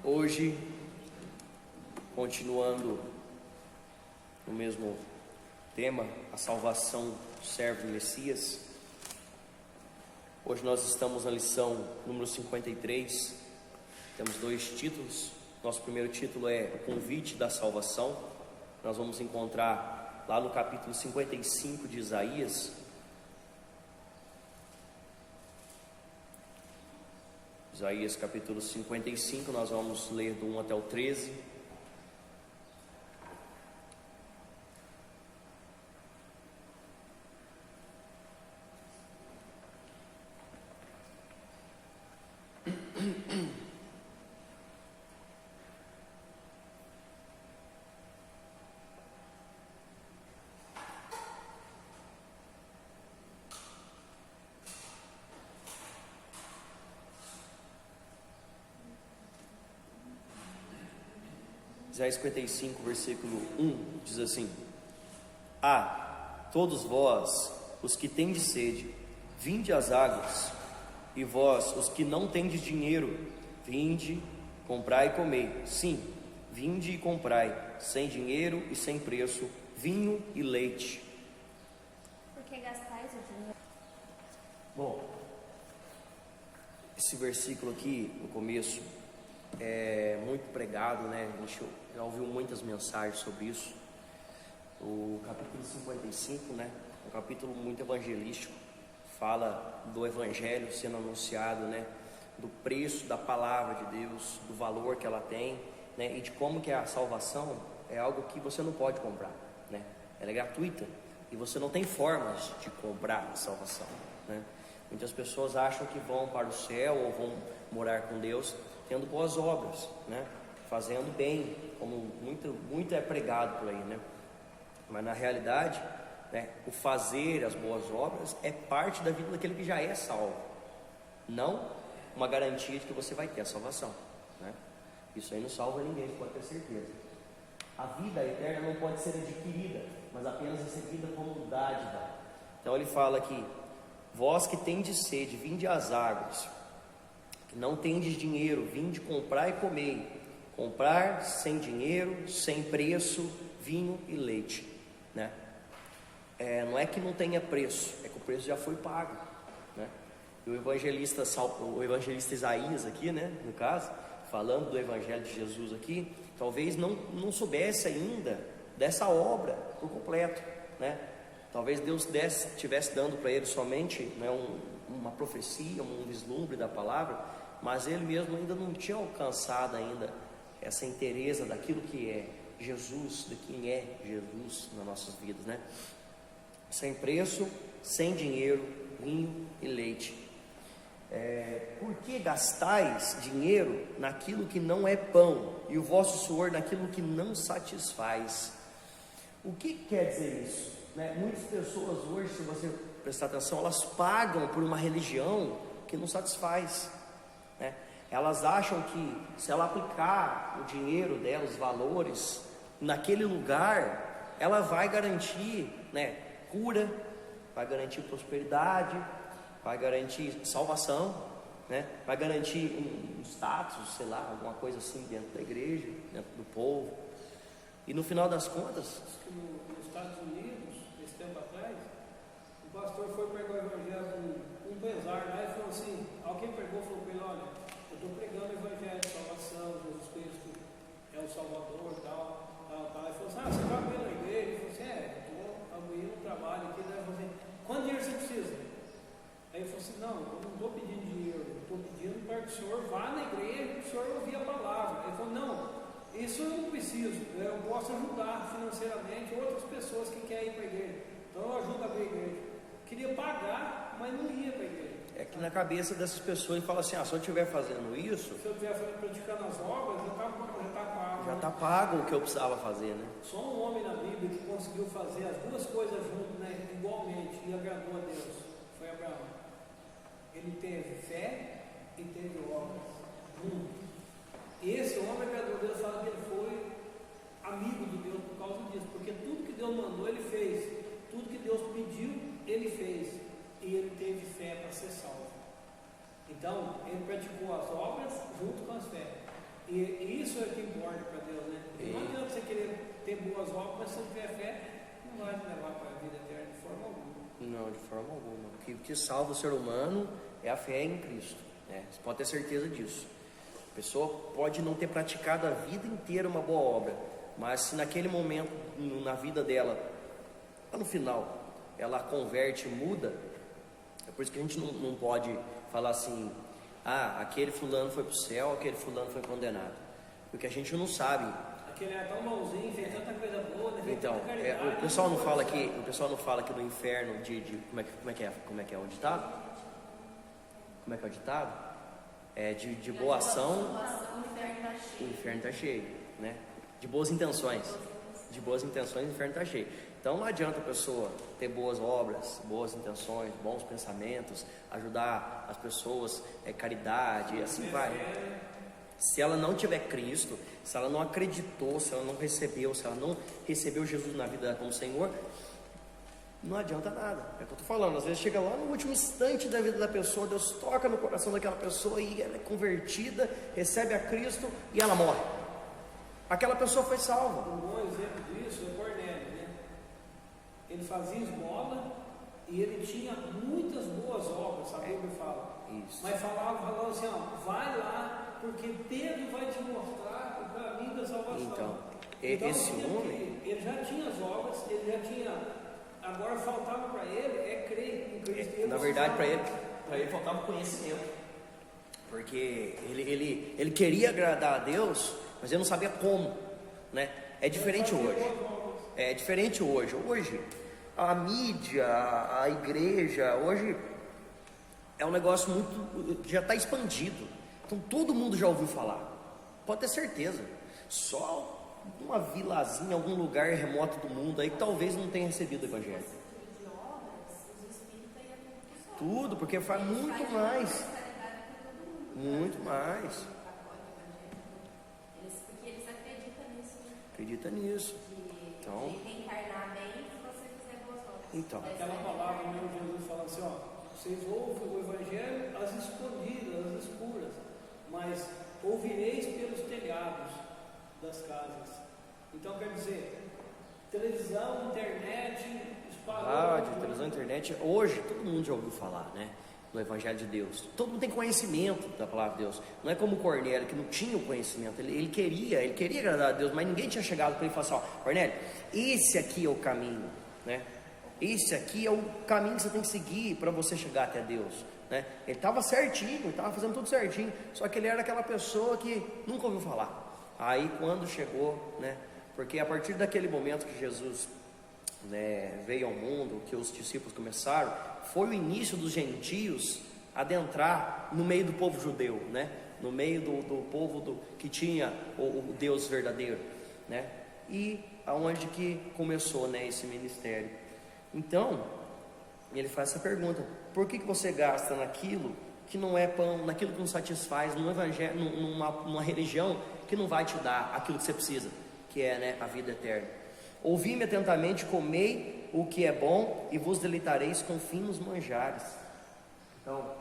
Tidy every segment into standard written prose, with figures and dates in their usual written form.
Hoje, continuando no mesmo tema, a salvação do servo do Messias. Hoje nós estamos na lição número 53, temos dois títulos. Nosso primeiro título é o convite da salvação. Nós vamos encontrar lá no capítulo 55 de Isaías. Isaías capítulo 55, nós vamos ler do 1 até o 13. Isaías 55, versículo 1, diz assim: todos vós, os que tendes sede, vinde às águas, e vós, os que não tendes dinheiro, vinde, comprai e comei. Sim, vinde e comprai, sem dinheiro e sem preço, vinho e leite. Por que gastais o dinheiro? Bom, esse versículo aqui, no começo, é muito pregado, né? A gente já ouviu muitas mensagens sobre isso. O capítulo 55, né? É um capítulo muito evangelístico. Fala do evangelho sendo anunciado, né? Do preço da palavra de Deus, do valor que ela tem, né? E de como que a salvação é algo que você não pode comprar, né? Ela é gratuita e você não tem formas de comprar a salvação, né? Muitas pessoas acham que vão para o céu ou vão morar com Deus tendo boas obras, né? Fazendo bem, como muito é pregado por aí, né? Mas na realidade, né, o fazer as boas obras é parte da vida daquele que já é salvo, não uma garantia de que você vai ter a salvação, né? Isso aí não salva ninguém, pode ter certeza. A vida eterna não pode ser adquirida, mas apenas recebida como dádiva. Então ele fala aqui: vós que tendes sede, vinde às águas, que não tendes dinheiro, vinde comprar e comer. Comprar sem dinheiro, sem preço, vinho e leite, né? Não é que não tenha preço, é que o preço já foi pago, né? E o evangelista Isaías aqui, né, no caso, falando do evangelho de Jesus aqui, talvez não soubesse ainda dessa obra por completo, né? Talvez Deus estivesse dando para ele somente, né, uma profecia, um vislumbre da palavra, mas ele mesmo ainda não tinha alcançado ainda essa inteireza daquilo que é Jesus, de quem é Jesus nas nossas vidas, né? Sem preço, sem dinheiro, vinho e leite. Por que gastais dinheiro naquilo que não é pão, e o vosso suor naquilo que não satisfaz? O que quer dizer isso, né? Muitas pessoas hoje, se você prestar atenção, elas pagam por uma religião que não satisfaz, né? Elas acham que se ela aplicar o dinheiro dela, os valores naquele lugar, ela vai garantir, né, cura, vai garantir prosperidade, vai garantir salvação, né? Vai garantir um status, sei lá, alguma coisa assim dentro da igreja, dentro do povo. E no final das contas, nos Estados Unidos, esse tempo atrás, o pastor foi pregar o evangelho com um pesar lá e falou assim, alguém pregou e falou para ele: olha, eu estou pregando o evangelho de salvação, Jesus Cristo é o Salvador, tal. Ele falou assim: você vai bem na igreja? Ele falou assim: eu estou amanhã no trabalho aqui. Ele falou assim: quanto dinheiro você precisa? Aí ele falou assim: não, eu não estou pedindo dinheiro, eu estou pedindo para que o senhor vá na igreja, para o senhor ouvir a palavra. Ele falou: não, isso eu não preciso, eu posso ajudar financeiramente outras pessoas que querem ir para a igreja, então eu ajudo a abrir a igreja. Queria pagar, mas não ia para a igreja. É que na cabeça dessas pessoas fala assim: se eu estiver fazendo isso, se eu estiver praticando as obras, já está pago o que eu precisava fazer, né? Só um homem na Bíblia que conseguiu fazer as duas coisas juntas, né, igualmente, e agradou a Deus, foi Abraão. Ele teve fé e teve obras juntos. Esse homem agradou a Deus, fala que ele foi amigo de Deus por causa disso, porque tudo que Deus mandou ele fez, tudo que Deus pediu ele fez, e ele teve fé para ser salvo. Então ele praticou as obras junto com as fé. E isso é o que importa para Deus, né? E não adianta você querer ter boas obras, mas se não tiver fé, não vai te levar para a vida eterna de forma alguma. Não, de forma alguma. O que salva o ser humano é a fé em Cristo, né? Você pode ter certeza disso. A pessoa pode não ter praticado a vida inteira uma boa obra, mas se naquele momento na vida dela, lá no final, ela converte, muda, é por isso que a gente não pode falar assim: ah, aquele fulano foi para o céu, aquele fulano foi condenado, porque a gente não sabe. Aquele é tão bonzinho, fez tanta coisa boa, né? Então, o pessoal não fala que no inferno como é que é o ditado? Como é que é o ditado? É de boa ação, o inferno está cheio, né? De boas intenções, o inferno está cheio. Então não adianta a pessoa ter boas obras, boas intenções, bons pensamentos, ajudar as pessoas, caridade, e assim vai. Se ela não tiver Cristo, se ela não acreditou, se ela não recebeu Jesus na vida como Senhor, não adianta nada. É o que eu estou falando. Às vezes chega lá no último instante da vida da pessoa, Deus toca no coração daquela pessoa e ela é convertida, recebe a Cristo e ela morre. Aquela pessoa foi salva. Um bom exemplo disso é Cornélio, né? Ele fazia esmola e ele tinha muitas boas obras, a Bíblia fala. Isso. Mas falava assim, ó, vai lá, porque Pedro vai te mostrar o caminho da salvação. Então esse homem, ele já tinha as obras, ele já tinha. Agora faltava para ele crer em Cristo. Na verdade, para ele faltava conhecimento, porque ele queria agradar a Deus, mas ele não sabia como, né? É diferente hoje. Hoje a mídia, a igreja, hoje é um negócio muito, já está expandido. Então todo mundo já ouviu falar, pode ter certeza. Só uma vilazinha, algum lugar remoto do mundo aí que talvez não tenha recebido o evangelho. Tudo, porque faz muito mais. Muito mais. Porque eles acreditam nisso. Acredita nisso. Então, De reencarnar bem se você fizer boas obras. Então. Aquela palavra mesmo, Jesus fala assim, ó, vocês ouvem o evangelho às escondidas, às escuras, mas ouvireis pelos telhados das casas. Então quer dizer, televisão, internet, rádio, televisão, internet, hoje todo mundo já ouviu falar, né? No Evangelho de Deus. Todo mundo tem conhecimento da palavra de Deus. Não é como Cornélio, que não tinha o conhecimento. Ele queria agradar a Deus, mas ninguém tinha chegado para ele e falado assim: ó, Cornélio, esse aqui é o caminho, né? Esse aqui é o caminho que você tem que seguir para você chegar até Deus, né? Ele estava certinho, ele estava fazendo tudo certinho, só que ele era aquela pessoa que nunca ouviu falar. Aí quando chegou, né? Porque a partir daquele momento que Jesus, né, veio ao mundo, que os discípulos começaram, foi o início dos gentios adentrar no meio do povo judeu, né? No meio do povo que tinha o Deus verdadeiro, né? E aonde que começou, né, esse ministério. Então ele faz essa pergunta: por que você gasta naquilo que não é pão, naquilo que não satisfaz, num evangelho, numa religião que não vai te dar aquilo que você precisa, que é, né, a vida eterna? Ouvi-me atentamente, comei o que é bom e vos deleitareis com finos manjares. Então,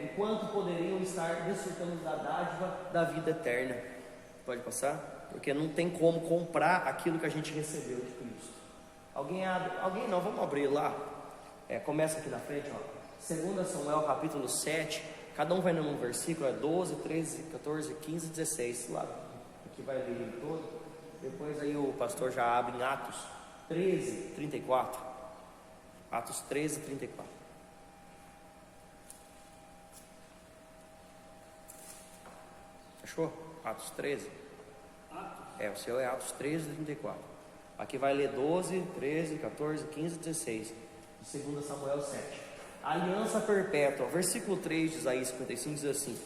enquanto poderiam estar desfrutando da dádiva da vida eterna. Pode passar? Porque não tem como comprar aquilo que a gente recebeu de Cristo. Alguém não, vamos abrir lá. Começa aqui na frente, ó. 2 Samuel capítulo 7. Cada um vai num versículo, 12, 13, 14, 15, 16. Lá, aqui vai ler ele todo. Depois aí o pastor já abre em Atos 13, 34. Atos 13, 34. Achou? Atos 13? O seu é Atos 13, 34. Aqui vai ler 12, 13, 14, 15, 16. De 2 Samuel 7. Aliança perpétua. Versículo 3 de Isaías 55 diz assim: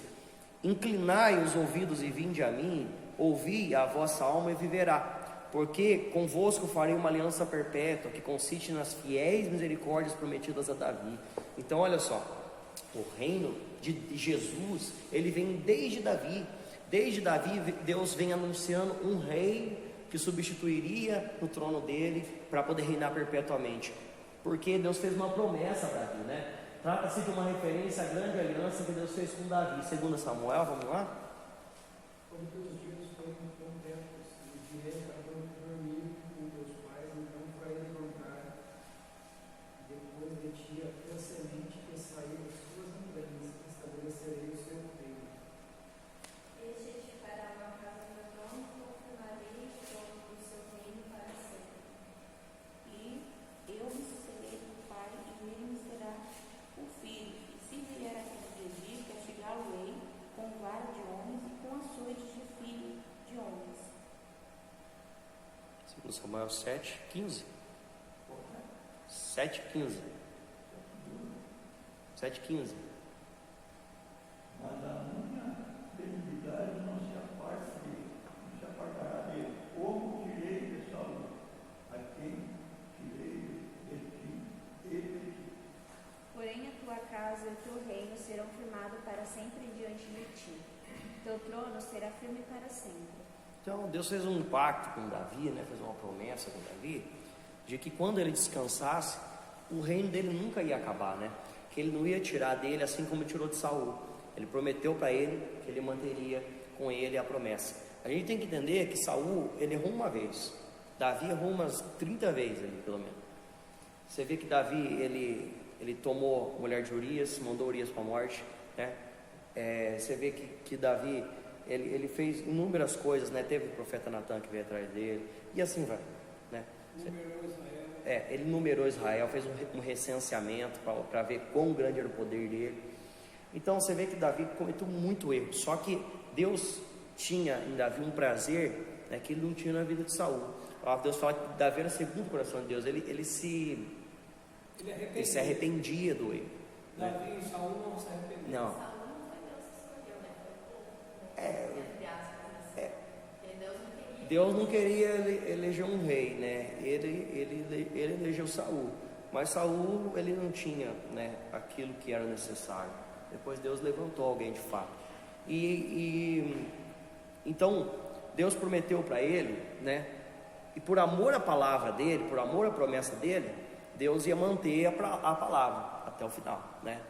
inclinai os ouvidos e vinde a mim, ouvi a vossa alma e viverá, porque convosco farei uma aliança perpétua, que consiste nas fiéis misericórdias prometidas a Davi. Então olha só, o reino de Jesus, ele vem desde Davi. Desde Davi, Deus vem anunciando um rei que substituiria no trono dele para poder reinar perpetuamente, porque Deus fez uma promessa a Davi, né? Trata-se de uma referência à grande aliança que Deus fez com Davi. 2 Samuel, vamos lá? quando teus dias forem completos, e direi para dormir com teus pais, então farei levantar depois de ti a tua semente que sair das tuas entranhas, estabelecerei o seu reino. Este edificará uma casa no meu trono, confirmarei o trono do seu reino para sempre. E eu me sucederei do pai, e ele me será o filho. E se vier aquele dia, castigá-lo-ei com vara de homens e com açoites de filho de homens. 2 Samuel 7:15. 7:15. 7:15. Mas a minha benignidade não se apartará dele. Como tirei de Saul, a quem tirei de ti, ele de ti. Porém, a tua casa e o teu reino serão firmados para sempre diante de ti. Teu trono será firme para sempre. Então Deus fez um pacto com Davi, né? Fez uma promessa com Davi, de que quando ele descansasse, o reino dele nunca ia acabar, né? Que ele não ia tirar dele assim como tirou de Saul. Ele prometeu para ele que ele manteria com ele a promessa. A gente tem que entender que Saul, ele errou uma vez, Davi errou umas 30 vezes ali, pelo menos. Você vê que Davi, ele tomou a mulher de Urias, mandou Urias para a morte, né? Você vê que Davi, ele fez inúmeras coisas, né? Teve o profeta Natan que veio atrás dele, e assim vai, né? Numerou Israel. Ele numerou Israel, fez um recenseamento para ver quão grande era o poder dele. Então você vê que Davi cometeu muito erro, só que Deus tinha em Davi um prazer, né, que ele não tinha na vida de Saul. Deus fala que Davi era segundo o coração de Deus, ele se arrependia do erro, né? Davi e Saul não se arrependeram. Não. Saul não foi Deus que escolheu, né? Foi o povo, né? Entre aspas, assim. Porque Deus não queria. Deus não queria eleger um rei, né? Ele elegeu Saul, mas Saul ele não tinha, né, aquilo que era necessário. Depois Deus levantou alguém de fato. Então Deus prometeu para ele, né? E por amor à palavra dele, por amor à promessa dele, Deus ia manter a palavra até o final, né?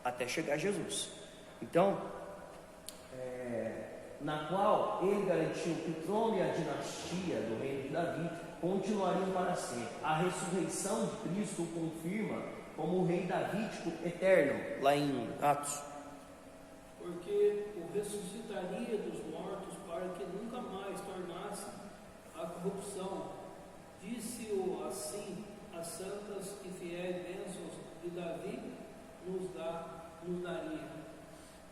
Até chegar Jesus. Então, na qual ele garantiu que o trono e a dinastia do reino de Davi continuariam para sempre. A ressurreição de Cristo o confirma como o rei davídico eterno, lá em Atos. Porque o ressuscitaria dos mortos para que nunca mais tornasse a corrupção. Disse-o assim as santas e fiéis bênçãos de Davi nos daria.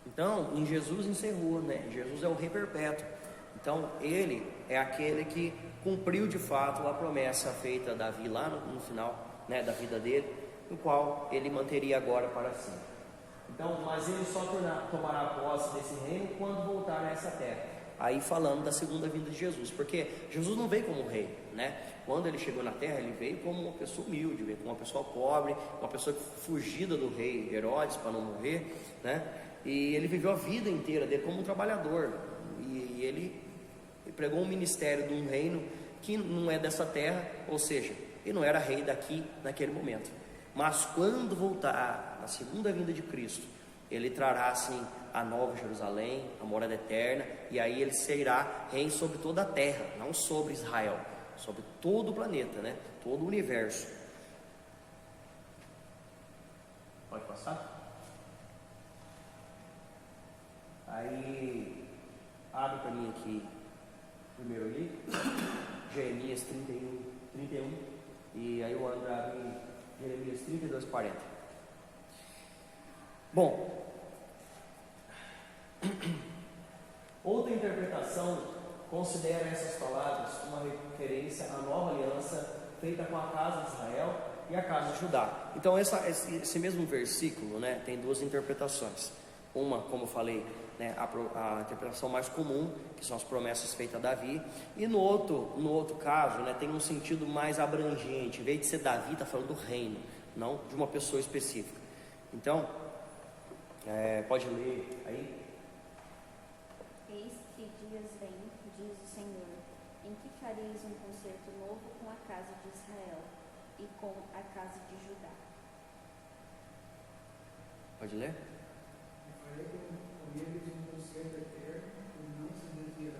Então, em Jesus encerrou, né? Jesus é o rei perpétuo. Então, ele é aquele que cumpriu de fato a promessa feita a Davi lá no final, né, da vida dele, no qual ele manteria agora para sempre. Então, mas ele só tomará posse desse reino quando voltar a essa terra. Aí falando da segunda vinda de Jesus, porque Jesus não veio como rei, né? Quando ele chegou na terra, ele veio como uma pessoa humilde, veio como uma pessoa pobre, uma pessoa fugida do rei Herodes para não morrer, né? E ele viveu a vida inteira dele como um trabalhador, e ele pregou um ministério de um reino que não é dessa terra, ou seja, ele não era rei daqui naquele momento. Mas quando voltar na segunda vinda de Cristo, ele trará assim a nova Jerusalém, a morada eterna, e aí ele será rei sobre toda a terra, não sobre Israel, sobre todo o planeta, né? Todo o universo. Pode passar? Aí abre para mim aqui primeiro livro, Jeremias 31, e aí o André abre Jeremias 32:40. Bom, outra interpretação considera essas palavras uma referência à nova aliança feita com a casa de Israel e a casa de Judá. Então esse mesmo versículo, né, tem duas interpretações. Uma, como eu falei, né, a interpretação mais comum, que são as promessas feitas a Davi, e no outro caso, né, tem um sentido mais abrangente. Em vez de ser Davi, está falando do reino, não de uma pessoa específica. Então, pode ler aí. Eis que dias vêm, diz o Senhor, em que fareis um concerto novo com a casa de Israel e com a casa de Judá. Pode ler? Farei com eles um concerto eterno, e não se desviarão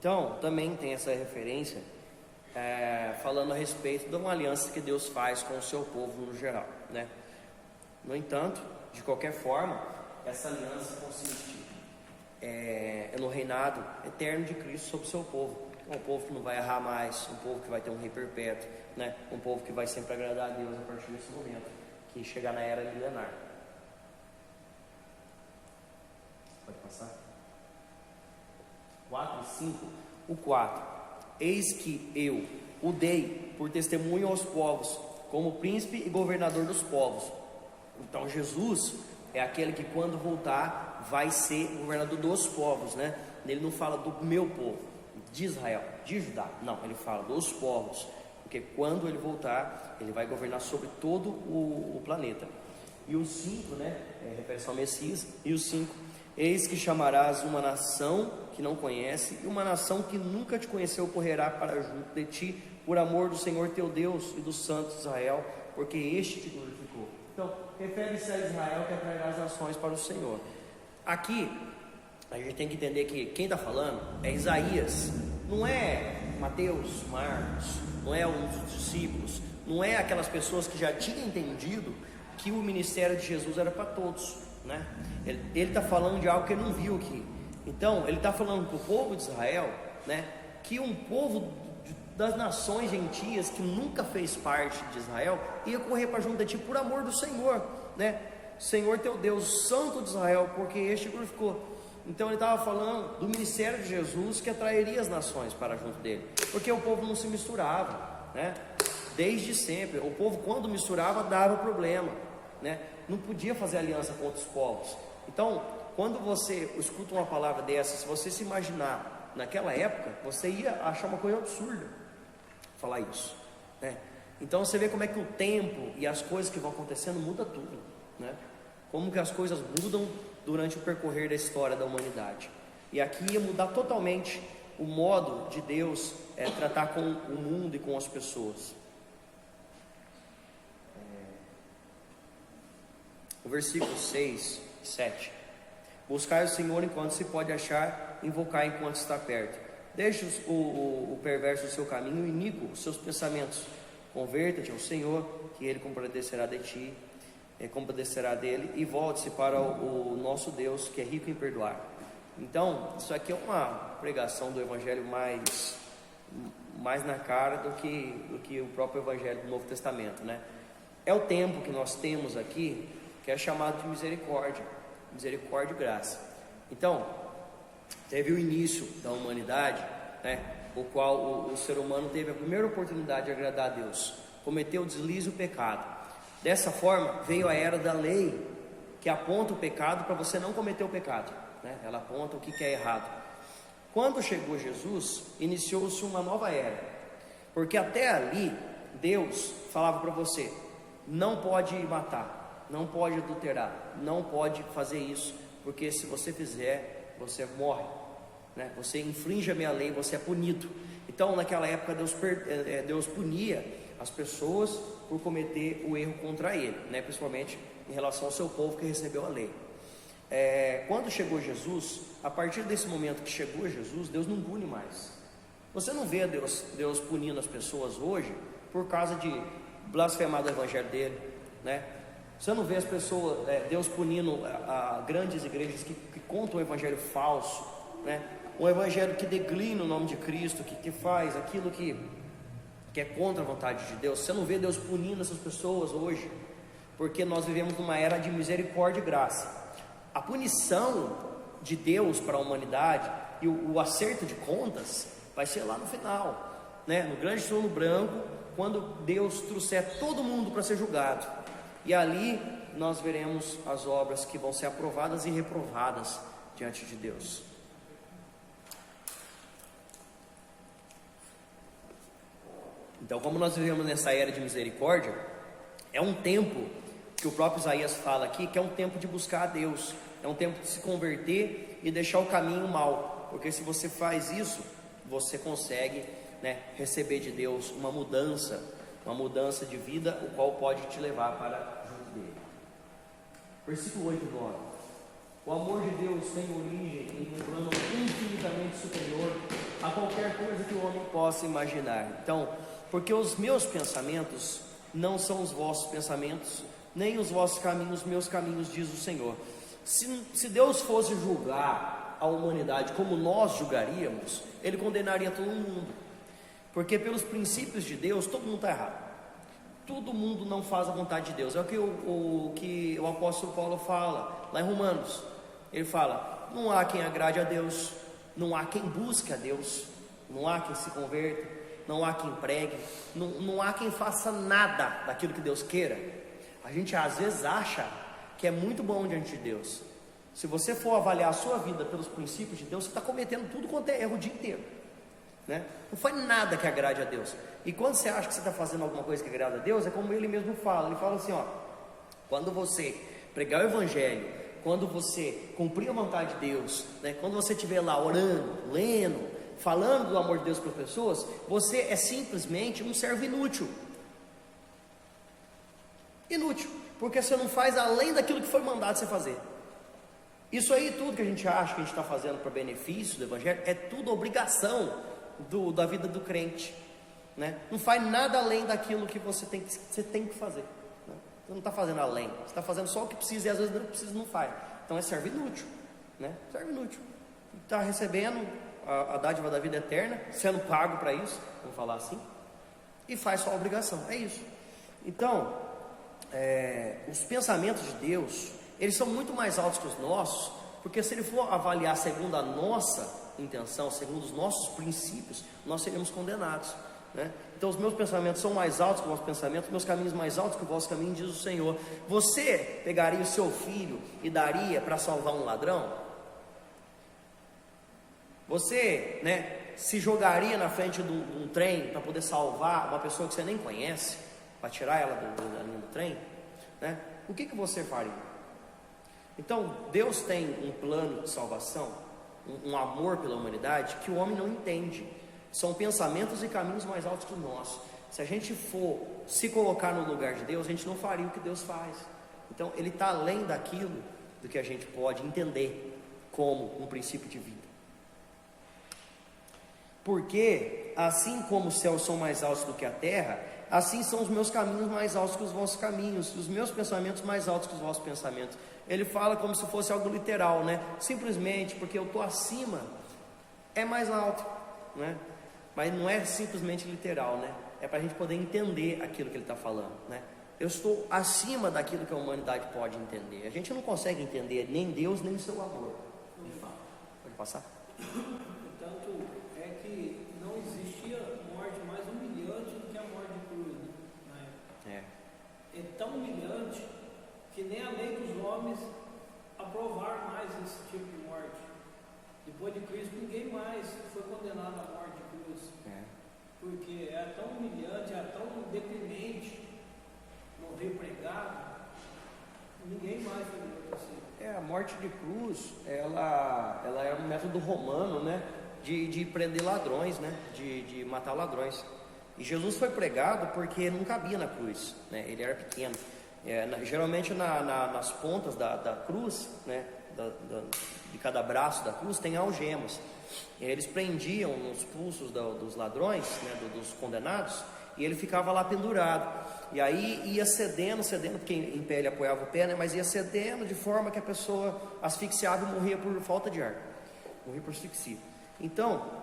Então, também tem essa referência, falando a respeito de uma aliança que Deus faz com o seu povo no geral, né? No entanto, de qualquer forma, essa aliança consiste no reinado eterno de Cristo sobre o seu povo. Um povo que não vai errar mais, um povo que vai ter um rei perpétuo, né? Um povo que vai sempre agradar a Deus a partir desse momento, que chegar na era milenar. Pode passar? 4 e 5. O 4: eis que eu o dei por testemunho aos povos, como príncipe e governador dos povos. Então Jesus é aquele que, quando voltar, vai ser governador dos povos, né? Ele não fala do meu povo, de Israel, de Judá, não, ele fala dos povos, porque quando ele voltar, ele vai governar sobre todo o planeta. E o 5, né, refere-se ao Messias. E o 5: eis que chamarás uma nação que não conhece, e uma nação que nunca te conheceu correrá para junto de ti, por amor do Senhor teu Deus e do Santo Israel, porque este te glorificou. Então, refere-se a Israel, que atrairá as nações para o Senhor. Aqui, a gente tem que entender que quem está falando é Isaías, não é Mateus, Marcos, não é um dos discípulos, não é aquelas pessoas que já tinham entendido que o ministério de Jesus era para todos, né? Ele está falando de algo que ele não viu aqui. Então, ele está falando para o povo de Israel, né, que um povo das nações gentias que nunca fez parte de Israel ia correr para junto de ti por amor do Senhor, né? Senhor teu Deus, Santo de Israel, porque este glorificou. Então ele estava falando do ministério de Jesus, que atrairia as nações para junto dele, porque o povo não se misturava, né? Desde sempre, o povo, quando misturava, dava problema, né? Não podia fazer aliança com outros povos. Então, quando você escuta uma palavra dessa, se você se imaginar naquela época, você ia achar uma coisa absurda falar isso, né? Então você vê como é que o tempo e as coisas que vão acontecendo muda tudo, né? Como que as coisas mudam durante o percorrer da história da humanidade. E aqui ia mudar totalmente o modo de Deus tratar com o mundo e com as pessoas. O versículo 6 e 7: buscai o Senhor enquanto se pode achar, invocar enquanto está perto. Deixe o perverso o seu caminho, o iníquo os seus pensamentos. Converta-te ao Senhor, que Ele compadecerá de ti, compadecerá dele, e volte-se para o nosso Deus, que é rico em perdoar. Então, isso aqui é uma pregação do Evangelho mais na cara do que o próprio Evangelho do Novo Testamento, né? É o tempo que nós temos aqui, que é chamado de misericórdia e graça. Então, teve o início da humanidade, né, o qual o ser humano teve a primeira oportunidade de agradar a Deus, cometeu o deslize e o pecado. Dessa forma veio a era da lei, que aponta o pecado para você não cometer o pecado, né? Ela aponta o que é errado. Quando chegou Jesus, iniciou-se uma nova era, porque até ali Deus falava para você: não pode matar, não pode adulterar, não pode fazer isso, porque se você fizer, você morre, né? Você infringe a minha lei, você é punido. Então naquela época Deus punia as pessoas por cometer o erro contra ele, né? Principalmente em relação ao seu povo que recebeu a lei. Quando chegou Jesus, a partir desse momento que chegou Jesus, Deus não pune mais. Você não vê Deus punindo as pessoas hoje por causa de blasfemar do evangelho dele, né? Você não vê as pessoas, Deus punindo grandes igrejas que contam um evangelho falso, né? Um evangelho que declina o nome de Cristo, que faz aquilo que é contra a vontade de Deus. Você não vê Deus punindo essas pessoas hoje, porque nós vivemos numa era de misericórdia e graça. A punição de Deus para a humanidade e o acerto de contas vai ser lá no final, né? No grande trono branco, quando Deus trouxer todo mundo para ser julgado, e ali nós veremos as obras que vão ser aprovadas e reprovadas diante de Deus. Então, como nós vivemos nessa era de misericórdia, é um tempo que o próprio Isaías fala aqui, que é um tempo de buscar a Deus, é um tempo de se converter e deixar o caminho mal, porque se você faz isso, você consegue, né, receber de Deus uma mudança de vida, o qual pode te levar para junto dele. Versículo 8 e 9: o amor de Deus tem origem em um plano infinitamente superior a qualquer coisa que o homem possa imaginar. Então, porque os meus pensamentos não são os vossos pensamentos, nem os vossos caminhos, meus caminhos, diz o Senhor. Se Deus fosse julgar a humanidade como nós julgaríamos, Ele condenaria todo mundo, porque pelos princípios de Deus, todo mundo está errado. Todo mundo não faz a vontade de Deus. É o que o apóstolo Paulo fala lá em Romanos. Ele fala: não há quem agrade a Deus, não há quem busque a Deus, não há quem se converta, não há quem pregue, não há quem faça nada daquilo que Deus queira. A gente às vezes acha que é muito bom diante de Deus. Se você for avaliar a sua vida pelos princípios de Deus, você está cometendo tudo quanto é erro o dia inteiro, né? Não foi nada que agrade a Deus. E quando você acha que você está fazendo alguma coisa que agrada a Deus, é como ele mesmo fala. Ele fala assim, ó: quando você pregar o Evangelho, quando você cumprir a vontade de Deus, né? Quando você estiver lá orando, lendo, falando do amor de Deus para as pessoas, você é simplesmente um servo inútil. Inútil, porque você não faz além daquilo que foi mandado você fazer. Isso aí, tudo que a gente acha que a gente está fazendo para benefício do Evangelho, é tudo obrigação da vida do crente, né? Não faz nada além daquilo que você tem que fazer, né? Você não está fazendo além, você está fazendo só o que precisa, e às vezes não precisa, não faz. Então é servo inútil, né? Servo inútil, está recebendo a dádiva da vida eterna, sendo pago para isso, vamos falar assim, e faz só a obrigação, é isso. Então, os pensamentos de Deus, eles são muito mais altos que os nossos, porque se ele for avaliar segundo a nossa intenção, segundo os nossos princípios, nós seremos condenados, né? Então os meus pensamentos são mais altos que o vosso pensamento, meus caminhos mais altos que o vosso caminho, diz o Senhor. Você pegaria o seu filho e daria para salvar um ladrão? Você, né, se jogaria na frente de um trem para poder salvar uma pessoa que você nem conhece, para tirar ela da linha do trem, né? O que você faria? Então, Deus tem um plano de salvação, um amor pela humanidade que o homem não entende. São pensamentos e caminhos mais altos que o nosso. Se a gente for se colocar no lugar de Deus, a gente não faria o que Deus faz. Então, Ele está além daquilo do que a gente pode entender como um princípio de vida. Porque, assim como os céus são mais altos do que a terra, assim são os meus caminhos mais altos que os vossos caminhos, os meus pensamentos mais altos que os vossos pensamentos. Ele fala como se fosse algo literal, né? Simplesmente porque eu estou acima, é mais alto, né? Mas não é simplesmente literal, né? É para a gente poder entender aquilo que ele está falando, né? Eu estou acima daquilo que a humanidade pode entender. A gente não consegue entender nem Deus, nem o seu amor. Ele fala. Pode passar? Portanto, é que não existia morte mais humilhante do que a morte de cruz, né? É tão humilhante que nem a lei dos homens aprovaram mais esse tipo de morte. Depois de Cristo, ninguém mais foi condenado à morte de cruz. Porque é tão humilhante, é tão deprimente morrer pregado, ninguém mais foi morto assim. A morte de cruz, ela é um método romano, né? De prender ladrões, né? De matar ladrões. E Jesus foi pregado porque não cabia na cruz, né? Ele era pequeno. Geralmente nas pontas da cruz, né, de cada braço da cruz tem algemas. E eles prendiam nos pulsos dos ladrões, né, dos condenados, e ele ficava lá pendurado. E aí ia cedendo, porque em pé ele apoiava o pé, né, mas ia cedendo de forma que a pessoa asfixiava e morria por falta de ar, morria por asfixia. Então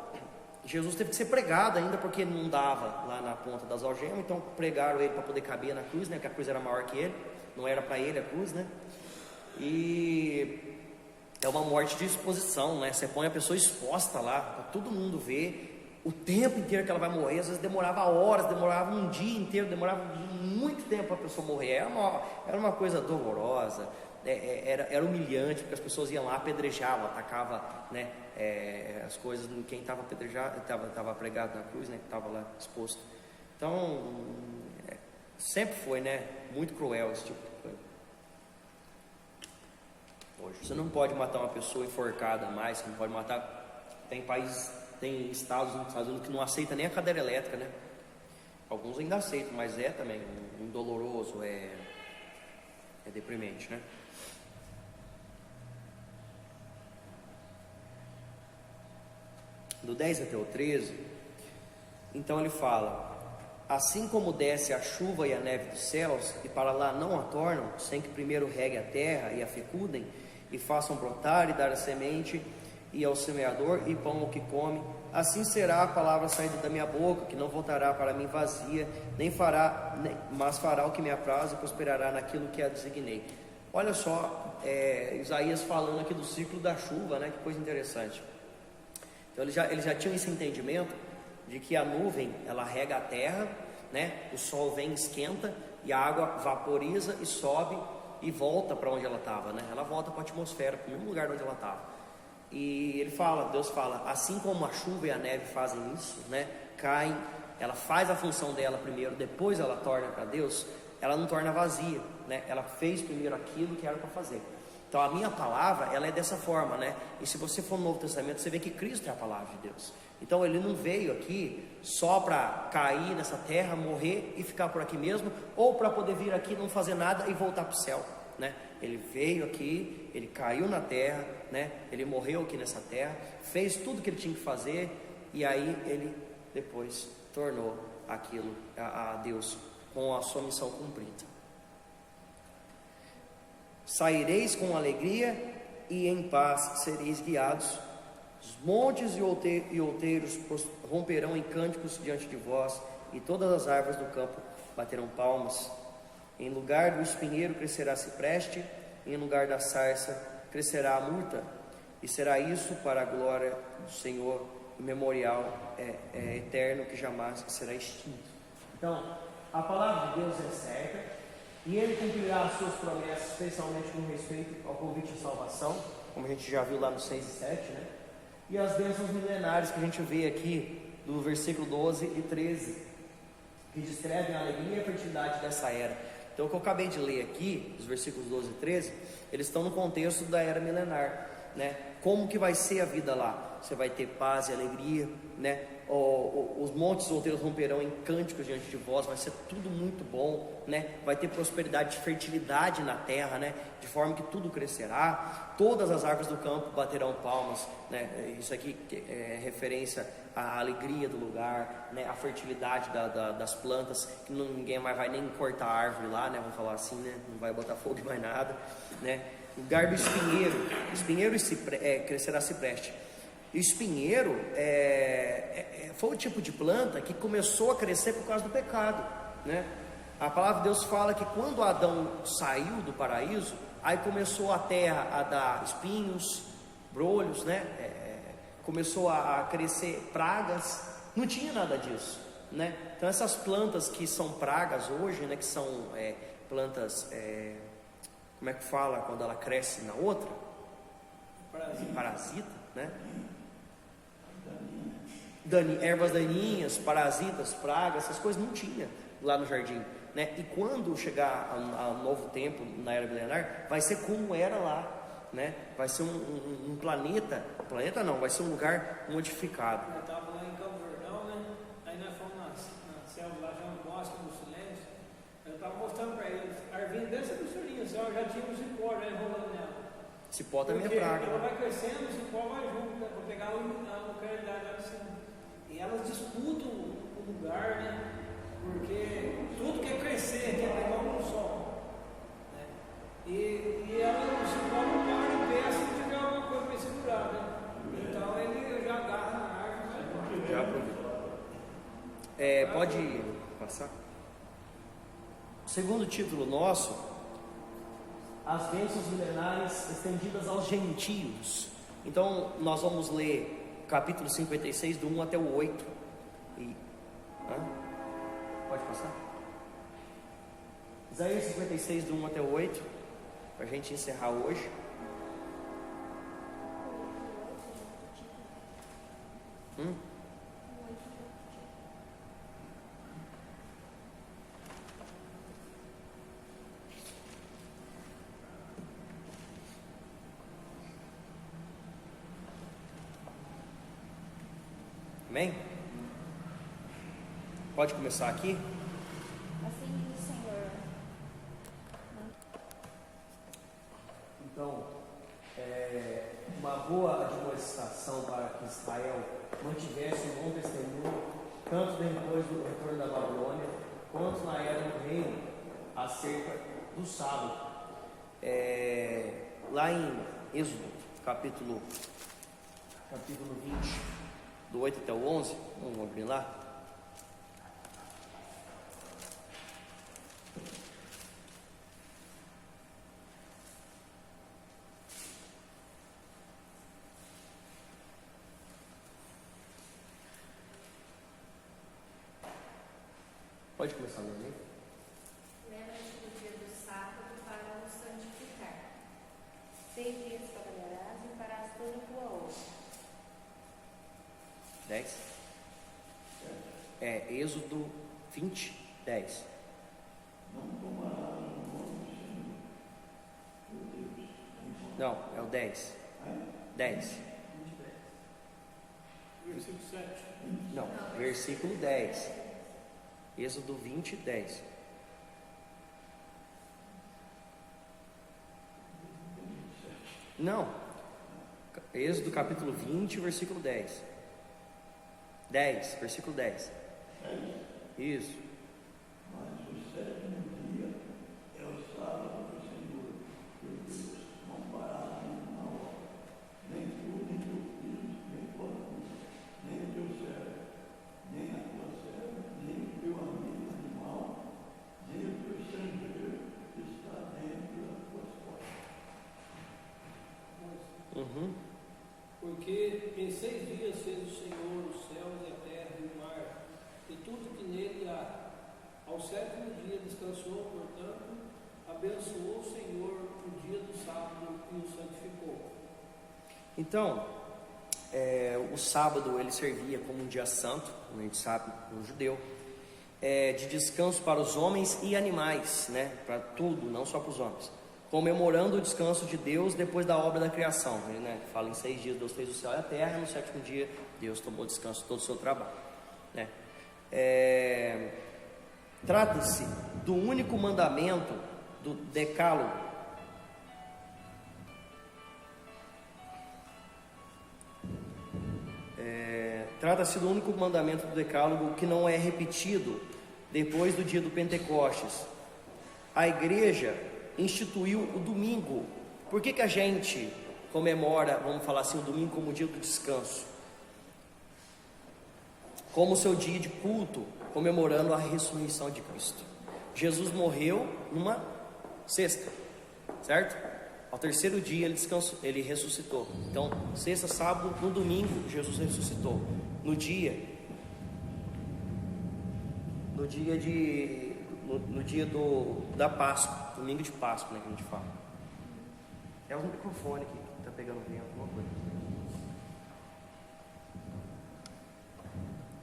Jesus teve que ser pregado ainda, porque não dava lá na ponta das algemas. Então pregaram ele para poder caber na cruz, né? Porque a cruz era maior que ele, não era para ele a cruz, né? E é uma morte de exposição, né? Você põe a pessoa exposta lá para todo mundo ver o tempo inteiro que ela vai morrer. Às vezes demorava horas, demorava um dia inteiro, demorava muito tempo para a pessoa morrer. Era uma coisa dolorosa, era humilhante, porque as pessoas iam lá, apedrejavam, atacavam, né, as coisas em quem estava apedrejado, estava pregado na cruz, né, que estava lá exposto. Então, sempre foi, né, muito cruel esse tipo de coisa. Hoje você não pode matar uma pessoa enforcada mais, você não pode matar. Tem países, tem estados nos Estados Unidos que não aceita nem a cadeira elétrica, né? Alguns ainda aceitam, mas é também um doloroso, é deprimente, né? do 10 até o 13, então ele fala: assim como desce a chuva e a neve dos céus, e para lá não a tornam, sem que primeiro regue a terra e a fecundem, e façam brotar e dar a semente, e ao semeador e pão ao que come, assim será a palavra saída da minha boca, que não voltará para mim vazia, mas fará o que me apraz e prosperará naquilo que a designei. Olha só, Isaías falando aqui do ciclo da chuva, né? Que coisa interessante. Então ele já tinha esse entendimento de que a nuvem, ela rega a terra, né? O sol vem, esquenta, e a água vaporiza e sobe e volta para onde ela estava, né? Ela volta para a atmosfera, para o mesmo lugar onde ela estava. E Deus fala, assim como a chuva e a neve fazem isso, né? Caem, ela faz a função dela primeiro, depois ela torna para Deus, ela não torna vazia, né? Ela fez primeiro aquilo que era para fazer. Então a minha palavra, ela é dessa forma, né? E se você for no Novo Testamento, você vê que Cristo é a palavra de Deus. Então ele não veio aqui só para cair nessa terra, morrer e ficar por aqui mesmo, ou para poder vir aqui, não fazer nada e voltar para o céu, né? Ele veio aqui, ele caiu na terra, né? Ele morreu aqui nessa terra, fez tudo que ele tinha que fazer, e aí ele depois tornou aquilo a Deus, com a sua missão cumprida. Saireis com alegria e em paz sereis guiados. Os montes e outeiros romperão em cânticos diante de vós, e todas as árvores do campo baterão palmas. Em lugar do espinheiro crescerá cipreste, e em lugar da sarça crescerá a murta, e será isso para a glória do Senhor, o memorial eterno que jamais será extinto. Então, a palavra de Deus é certa, e Ele cumprirá as suas promessas, especialmente com respeito ao convite de salvação, como a gente já viu lá no 6 e 7, né? E as bênçãos milenares que a gente vê aqui, do versículo 12 e 13, que descrevem a alegria e a fertilidade dessa era. Então, o que eu acabei de ler aqui, os versículos 12 e 13, eles estão no contexto da era milenar, né? Como que vai ser a vida lá? Você vai ter paz e alegria, né? Os montes outeiros romperão em cânticos diante de vós, vai ser tudo muito bom, né? Vai ter prosperidade, fertilidade na terra, né? De forma que tudo crescerá, todas as árvores do campo baterão palmas, né? Isso aqui é referência à alegria do lugar, né? A fertilidade das plantas, que ninguém mais vai nem cortar a árvore lá, né? Vamos falar assim, né? Não vai botar fogo em mais nada, né? O lugar do espinheiro crescerá cipreste. E o espinheiro foi o tipo de planta que começou a crescer por causa do pecado, né? A palavra de Deus fala que quando Adão saiu do paraíso, aí começou a terra a dar espinhos, brolhos, né? Começou a crescer pragas. Não tinha nada disso, né? Então essas plantas que são pragas hoje, né? Que são plantas, como é que fala quando ela cresce na outra? Parasita, né? Ervas daninhas, parasitas, pragas, essas coisas não tinha lá no jardim, né? E quando chegar ao novo tempo, na era milenar, vai ser como era lá, né? Vai ser um planeta não, vai ser um lugar modificado. Eu estava lá em Campo Jordão, né? Aí nós fomos na selva lá, já no bosque do silêncio. Eu estava mostrando para eles, a arvinha dessa grossurinha, eu já tinha um cipó já enrolando nela. Cipó também é Porque praga. ela vai crescendo, o cipó vai junto, né? Para pegar a localidade lá de cima. E elas disputam o lugar, né? Porque tudo quer crescer, quer pegar um sol, né? E ela, o cipó não para de pé se não tiver alguma coisa para segurar, né? Então ele já agarra na árvore. Já pode passar? O segundo título nosso: as bênçãos milenares estendidas aos gentios. Então nós vamos ler capítulo 56, do 1 até o 8. Pode passar? Isaías 56, do 1 até o 8, para a gente encerrar hoje. Amém? Pode começar aqui? Assim diz o Senhor. Então, uma boa admoestação para que Israel mantivesse um bom testemunho, tanto depois do retorno da Babilônia, quanto na era do reino, acerca do sábado. Lá em Êxodo, capítulo 20, do 8 até o 11, vamos abrir lá. Pode começar a ler. Lembra-te do dia do sábado para o santificar. 6 dias trabalharás e farás toda a tua obra. 10. Êxodo 20, 10. Não tomarás o nome do Senhor, teu Deus, Não, é o 10. 10. Versículo 7. Não, versículo 10. Êxodo 20, 10. Não. Êxodo capítulo 20, versículo 10. 10, versículo 10. Isso. mas o sétimo dia é o sábado do Senhor, teu Deus. Não pararás nenhuma hora, nem tu, nem teu filho, nem tua filha, nem o teu servo, nem a tua serva, nem o teu amigo animal, nem o teu estrangeiro que está dentro das tuas portas. Porque em 6 dias fez o Senhor os céus e a terra e o mar, e tudo que nele há. Ao 7º dia descansou, portanto, abençoou o Senhor o dia do sábado e o santificou. Então, o sábado ele servia como um dia santo, como a gente sabe, no judeu, de descanso para os homens e animais, né? Para tudo, não só para os homens, comemorando o descanso de Deus depois da obra da criação, né? Fala em 6 dias Deus fez o céu e a terra, e no 7º dia Deus tomou descanso de todo o seu trabalho, né? Trata-se do único mandamento do decálogo. Trata-se do único mandamento do decálogo que não é repetido depois do dia do Pentecostes. A igreja instituiu o domingo. Por que a gente comemora, vamos falar assim, o domingo como o dia do descanso? Como seu dia de culto, comemorando a ressurreição de Cristo. Jesus morreu numa sexta, certo? Ao 3º dia ele descansou, ele ressuscitou. Então, sexta, sábado, no domingo Jesus ressuscitou. No dia da Páscoa, domingo de Páscoa, né, que a gente fala. É o microfone aqui que está pegando vento, alguma coisa.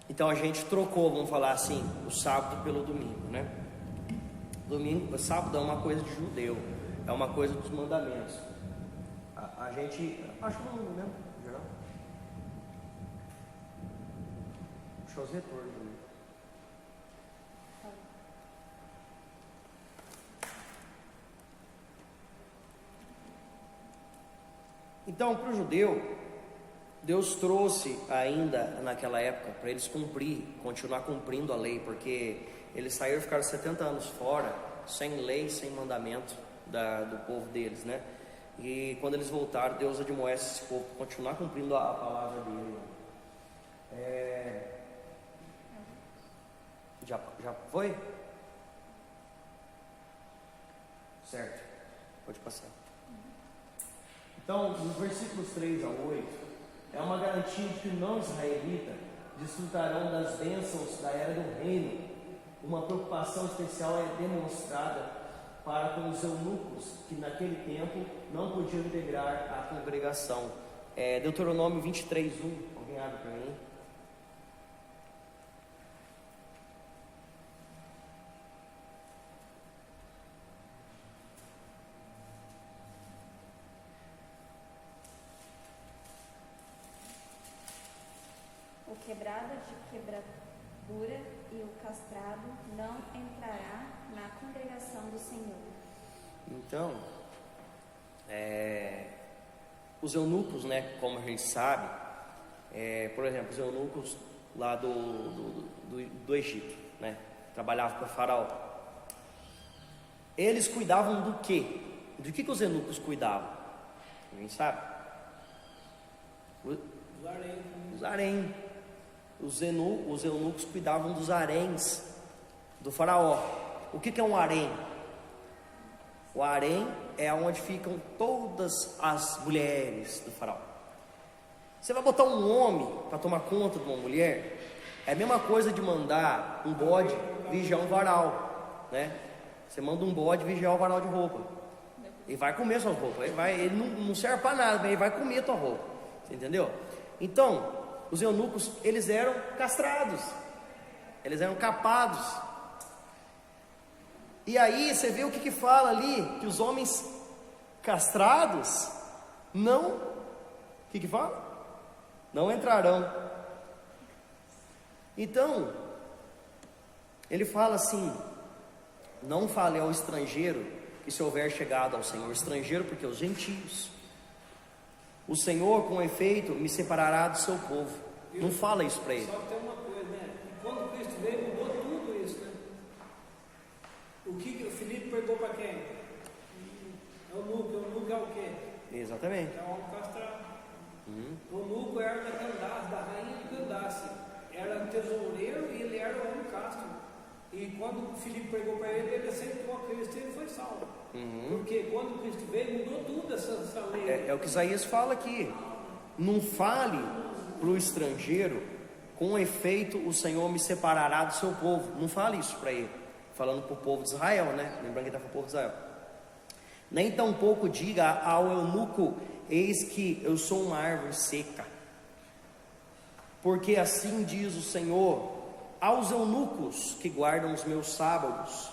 Então a gente trocou, vamos falar assim, o sábado pelo domingo, né? Sábado é uma coisa de judeu, é uma coisa dos mandamentos. A gente, acho que não mesmo, em geral. Deixa os retornos. Então, para o judeu, Deus trouxe ainda naquela época para eles continuar cumprindo a lei, porque eles saíram e ficaram 70 anos fora, sem lei, sem mandamento do povo deles, né? E quando eles voltaram, Deus admoeste esse povo para continuar cumprindo a palavra dele. Já foi? Certo, pode passar. Então, nos versículos 3 a 8, é uma garantia de que o não israelita desfrutarão das bênçãos da era do reino. Uma preocupação especial é demonstrada para com os eunucos, que naquele tempo não podiam integrar a congregação. Deuteronômio 23, 1. Alguém abre para mim? O quebrado de quebradura e o castrado não entrará na congregação do Senhor. Então, os eunucos, né, como a gente sabe, por exemplo, os eunucos lá do Egito, né, trabalhavam para o faraó. Eles cuidavam do quê? Do que os eunucos cuidavam? Alguém sabe? Os harém. Os eunucos cuidavam dos haréns do faraó. O que é um harém? O harém é onde ficam todas as mulheres do faraó. Você vai botar um homem para tomar conta de uma mulher, é a mesma coisa de mandar um bode vigiar um varal, né? Você manda um bode vigiar o varal de roupa. Ele vai comer suas roupas. Ele não serve para nada, mas ele vai comer a tua roupa. Você entendeu? Então, os eunucos, eles eram castrados. Eles eram capados. E aí, você vê o que fala ali? Que os homens castrados não... O que fala? Não entrarão. Então, ele fala assim: não fale ao estrangeiro que se houver chegado ao Senhor. Estrangeiro porque os gentios. O Senhor, com efeito, me separará do seu povo. Não fala isso para ele. Só tem uma coisa, né? Quando Cristo veio, mudou tudo isso, né? O que o Filipe perguntou para quem? Eunuco é o quê? Exatamente. É o homem castrado. O eunuco era da Candace, da rainha de Candace. Era tesoureiro e ele era o homem castro. E quando o Filipe pregou para ele, ele aceitou a Cristo e ele foi salvo. Porque quando Cristo veio, mudou tudo essa lei. É o que Isaías fala aqui. Não fale para o estrangeiro, com efeito o Senhor me separará do seu povo. Não fale isso para ele. Falando para o povo de Israel, né? Lembrando que está para o povo de Israel. Nem tampouco diga ao eunuco: eis que eu sou uma árvore seca. Porque assim diz o Senhor aos eunucos que guardam os meus sábados,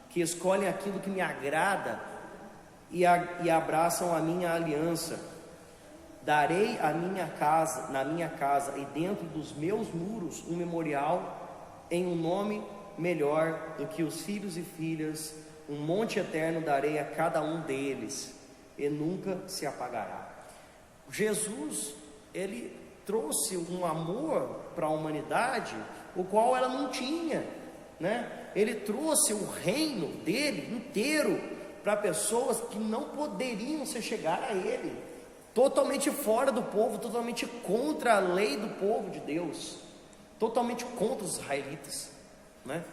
que escolhem aquilo que me agrada e abraçam a minha aliança: darei a minha casa, na minha casa e dentro dos meus muros, um memorial em um nome melhor do que os filhos e filhas. Um monte eterno darei a cada um deles e nunca se apagará. Jesus, ele trouxe um amor para a humanidade, o qual ela não tinha, né? Ele trouxe o reino dele inteiro para pessoas que não poderiam se chegar a ele, totalmente fora do povo, totalmente contra a lei do povo de Deus, totalmente contra os israelitas, né?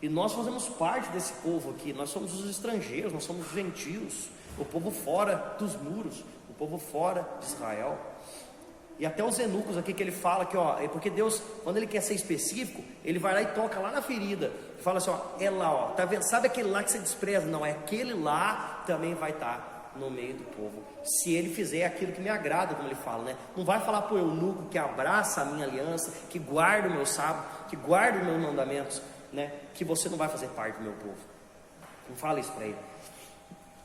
E nós fazemos parte desse povo aqui. Nós somos os estrangeiros, nós somos os gentios, o povo fora dos muros, o povo fora de Israel. E até os eunucos aqui que ele fala que, ó, é porque Deus, quando ele quer ser específico, ele vai lá e toca lá na ferida, fala assim, ó, é lá, ó, tá vendo? Sabe aquele lá que você despreza? Não, é aquele lá também vai estar no meio do povo, se ele fizer aquilo que me agrada, como ele fala, né? Não vai falar para o eunuco que abraça a minha aliança, que guarda o meu sábado, que guarda os meus mandamentos, né? Que você não vai fazer parte do meu povo. Não fala isso para ele.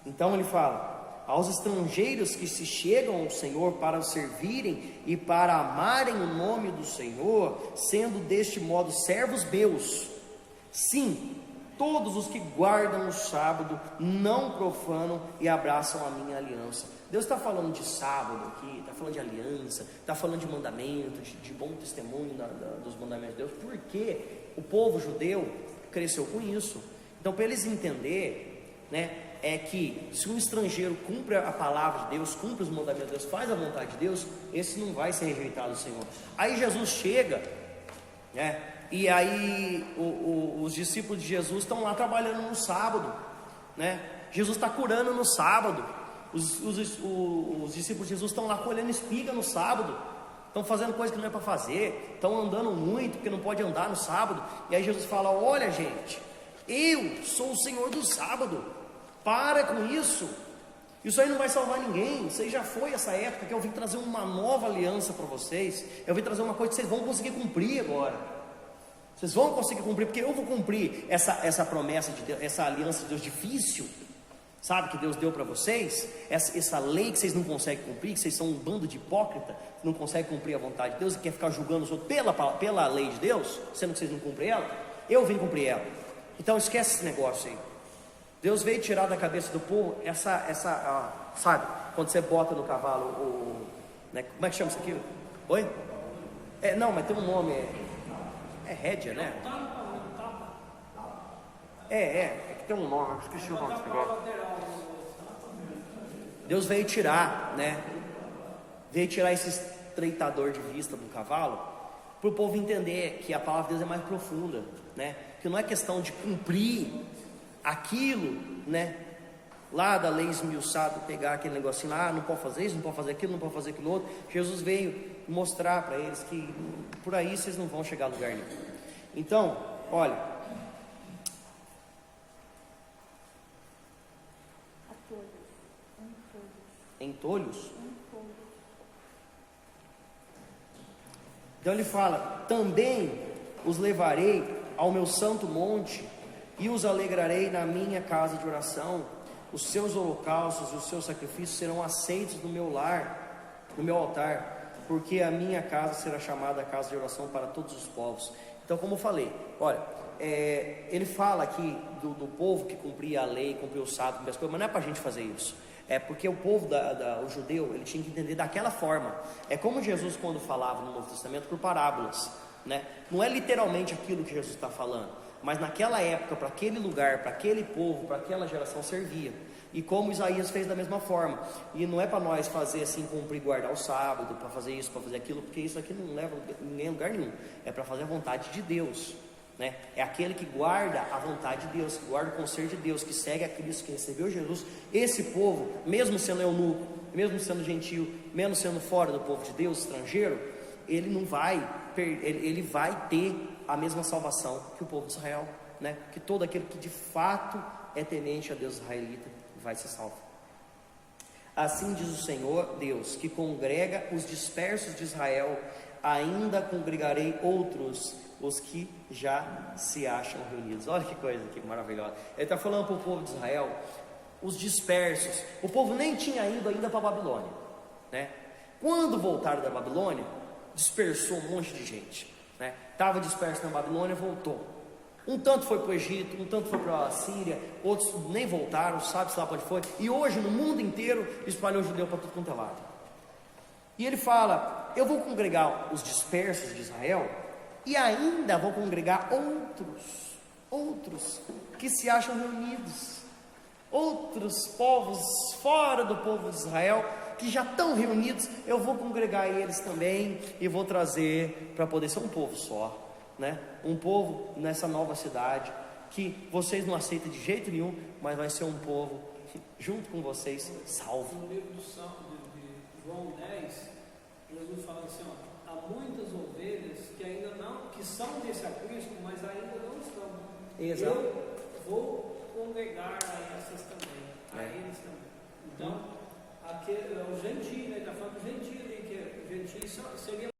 Então ele fala: aos estrangeiros que se chegam ao Senhor para o servirem e para amarem o nome do Senhor, sendo deste modo servos meus, sim, todos os que guardam o sábado, não profanam e abraçam a minha aliança. Deus está falando de sábado aqui, está falando de aliança, está falando de mandamento, de bom testemunho dos mandamentos de Deus, porque o povo judeu cresceu com isso. Então, para eles entender, né, é que se um estrangeiro cumpre a palavra de Deus, cumpre os mandamentos de Deus, faz a vontade de Deus, esse não vai ser rejeitado do Senhor. Aí Jesus chega, né, e aí os discípulos de Jesus estão lá trabalhando no sábado, né? Jesus está curando no sábado. Os discípulos de Jesus estão lá colhendo espiga no sábado, estão fazendo coisa que não é para fazer, estão andando muito porque não pode andar no sábado. E aí Jesus fala: olha, gente, eu sou o Senhor do sábado, para com isso. Isso aí não vai salvar ninguém. Isso aí já foi essa época que eu vim trazer uma nova aliança para vocês. Eu vim trazer uma coisa que vocês vão conseguir cumprir agora. Vocês vão conseguir cumprir, porque eu vou cumprir essa promessa de Deus, essa aliança de Deus difícil, sabe, que Deus deu para vocês, essa lei que vocês não conseguem cumprir, que vocês são um bando de hipócrita, que não conseguem cumprir a vontade de Deus e quer ficar julgando os outros pela lei de Deus, sendo que vocês não cumprem ela. Eu vim cumprir ela. Então esquece esse negócio aí. Deus veio tirar da cabeça do povo sabe, quando você bota no cavalo né, como é que chama isso aqui? Oi? Não, mas tem um nome, é rédea, né? É que tem um nome, esqueci o nome desse negócio. Deus veio tirar, né? Veio tirar esse estreitador de vista do cavalo, para o povo entender que a palavra de Deus é mais profunda, né? Que não é questão de cumprir aquilo, né? Lá da lei esmiuçada, pegar aquele negocinho lá, não pode fazer isso, não pode fazer aquilo, não pode fazer aquilo outro. Jesus veio mostrar para eles que por aí vocês não vão chegar a lugar nenhum. Então, olha, entolhos. Então ele fala: também os levarei ao meu santo monte e os alegrarei na minha casa de oração. Os seus holocaustos e os seus sacrifícios serão aceitos no meu lar, no meu altar, porque a minha casa será chamada casa de oração para todos os povos. Então, como eu falei, olha, ele fala aqui do povo que cumpria a lei, cumpria o sábado, cumpria as coisas, mas não é para a gente fazer isso. É porque o povo, o judeu, ele tinha que entender daquela forma. É como Jesus, quando falava no Novo Testamento, por parábolas, né? Não é literalmente aquilo que Jesus está falando, mas naquela época, para aquele lugar, para aquele povo, para aquela geração servia. E como Isaías fez da mesma forma. E não é para nós fazer assim, cumprir, guardar o sábado, para fazer isso, para fazer aquilo, porque isso aqui não leva ninguém a lugar nenhum. É para fazer a vontade de Deus, né? É aquele que guarda a vontade de Deus, que guarda o conselho de Deus, que segue a Cristo, que recebeu Jesus. Esse povo, mesmo sendo eunuco, mesmo sendo gentil, mesmo sendo fora do povo de Deus, estrangeiro, ele não vai ele vai ter a mesma salvação que o povo de Israel, né? Que todo aquele que de fato é temente a Deus israelita vai ser salvo. Assim diz o Senhor Deus, que congrega os dispersos de Israel, ainda congregarei outros, os que já se acham reunidos. Olha que coisa que maravilhosa. Ele está falando para o povo de Israel, os dispersos. O povo nem tinha ido ainda para a Babilônia, né? Quando voltaram da Babilônia, dispersou um monte de gente, né? Estava disperso na Babilônia, voltou. Um tanto foi para o Egito, um tanto foi para a Síria, outros nem voltaram, sabe-se lá para onde foi. E hoje no mundo inteiro espalhou judeu para tudo quanto é lado. E ele fala: eu vou congregar os dispersos de Israel, e ainda vou congregar outros que se acham reunidos, outros povos fora do povo de Israel, que já estão reunidos. Eu vou congregar eles também, e vou trazer para poder ser um povo só, né? Um povo nessa nova cidade, que vocês não aceitam de jeito nenhum, mas vai ser um povo junto com vocês, salvo. No livro de João 10, Jesus fala assim, ó: há muitas ovelhas que ainda não, que são desse aprisco, mas ainda não estão. Exato. Eu vou congregar a essas também, a eles também. Então, aquele, o gentio, ele está falando do gentio ali, que o gentio seria